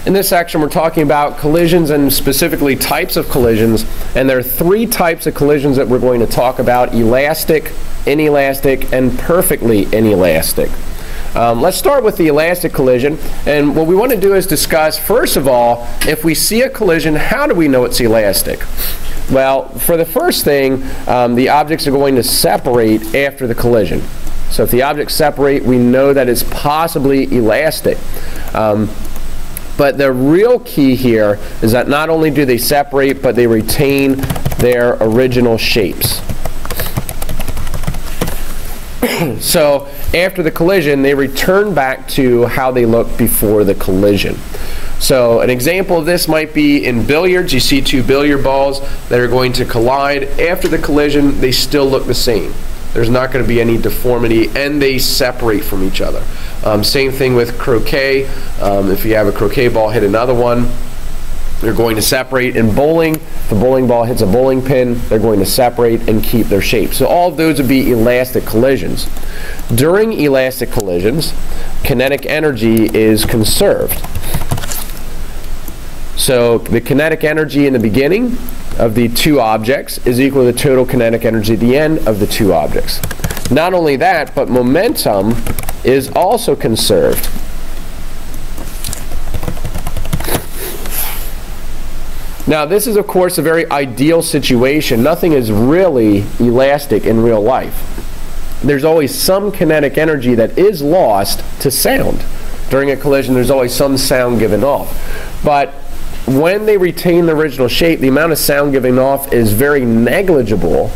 In this section, we're talking about collisions and specifically types of collisions, and there are three types of collisions that we're going to talk about: elastic, inelastic, and perfectly inelastic. Let's start with the elastic collision, and what we want to do is discuss, first of all, if we see a collision, how do we know it's elastic? Well, for the first thing, the objects are going to separate after the collision. So if the objects separate, we know that it's possibly elastic. But the real key here is that not only do they separate, but they retain their original shapes. So after the collision, they return back to how they looked before the collision. So an example of this might be in billiards. You see two billiard balls that are going to collide. After the collision, they still look the same. There's not going to be any deformity, and they separate from each other. Same thing with croquet. If you have a croquet ball hit another one, they're going to separate. In bowling, if the bowling ball hits a bowling pin, they're going to separate and keep their shape. So all of those would be elastic collisions. During elastic collisions, kinetic energy is conserved. So the kinetic energy in the beginning of the two objects is equal to the total kinetic energy at the end of the two objects. Not only that, but momentum is also conserved. Now, this is, of course, a very ideal situation. Nothing is really elastic in real life. There's always some kinetic energy that is lost to sound. During a collision, there's always some sound given off. But when they retain the original shape, the amount of sound given off is very negligible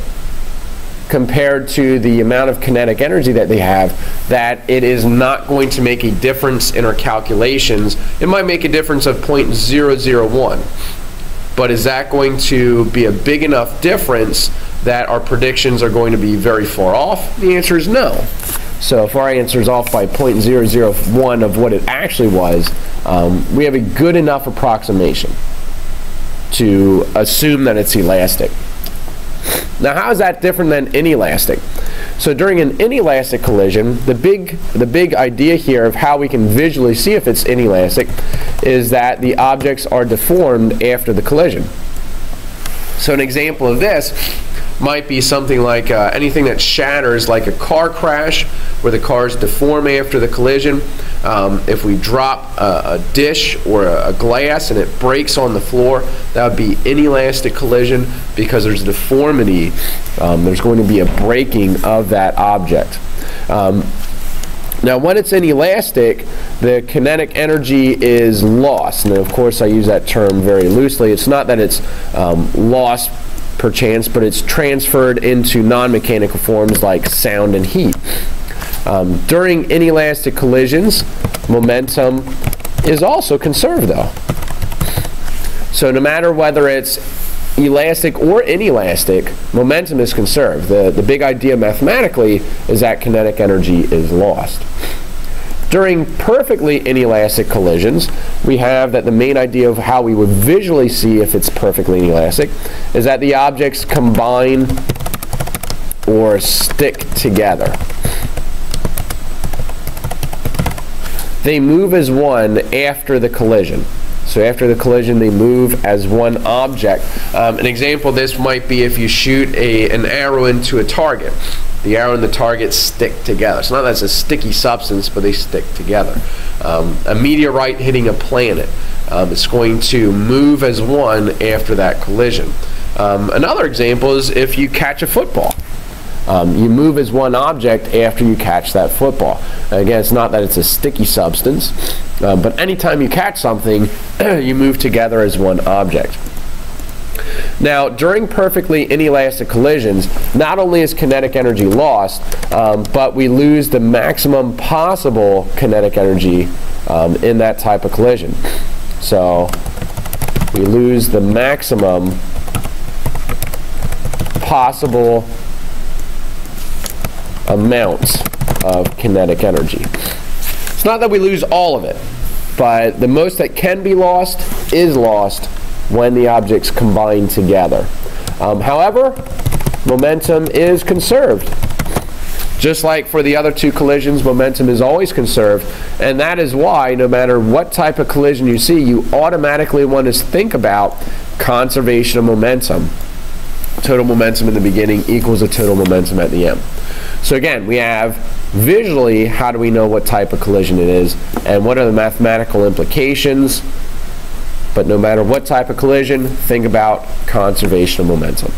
compared to the amount of kinetic energy that they have, that it is not going to make a difference in our calculations. It might make a difference of 0.001, but is that going to be a big enough difference that our predictions are going to be very far off? The answer is no. So if our answer is off by 0.001 of what it actually was, we have a good enough approximation to assume that it's elastic. Now, how is that different than inelastic? So during an inelastic collision, the big idea here of how we can visually see if it's inelastic is that the objects are deformed after the collision. So an example of this might be something like anything that shatters, like a car crash where the cars deform after the collision. If we drop a dish or a glass and it breaks on the floor, that would be inelastic collision because there's deformity. There's going to be a breaking of that object. Now, when it's inelastic, the kinetic energy is lost. And of course, I use that term very loosely. It's not that it's lost perchance, but it's transferred into non-mechanical forms like sound and heat. During inelastic collisions, momentum is also conserved, though. So no matter whether it's elastic or inelastic, momentum is conserved. The big idea mathematically is that kinetic energy is lost. During perfectly inelastic collisions, we have that the main idea of how we would visually see if it's perfectly inelastic is that the objects combine or stick together. They move as one after the collision. So after the collision, they move as one object. An example of this might be if you shoot an arrow into a target. The arrow and the target stick together. It's not that it's a sticky substance, but they stick together. A meteorite hitting a planet, it's going to move as one after that collision. Another example is if you catch a football. You move as one object after you catch that football. Again, it's not that it's a sticky substance, but anytime you catch something, you move together as one object. Now, during perfectly inelastic collisions, not only is kinetic energy lost, but we lose the maximum possible kinetic energy in that type of collision. So we lose the maximum possible amounts of kinetic energy. It's not that we lose all of it, but the most that can be lost is lost when the objects combine together. However, momentum is conserved. Just like for the other two collisions, momentum is always conserved, and that is why no matter what type of collision you see, you automatically want to think about conservation of momentum. Total momentum in the beginning equals a total momentum at the end. So again, we have visually, how do we know what type of collision it is, and what are the mathematical implications? But no matter what type of collision, think about conservation of momentum.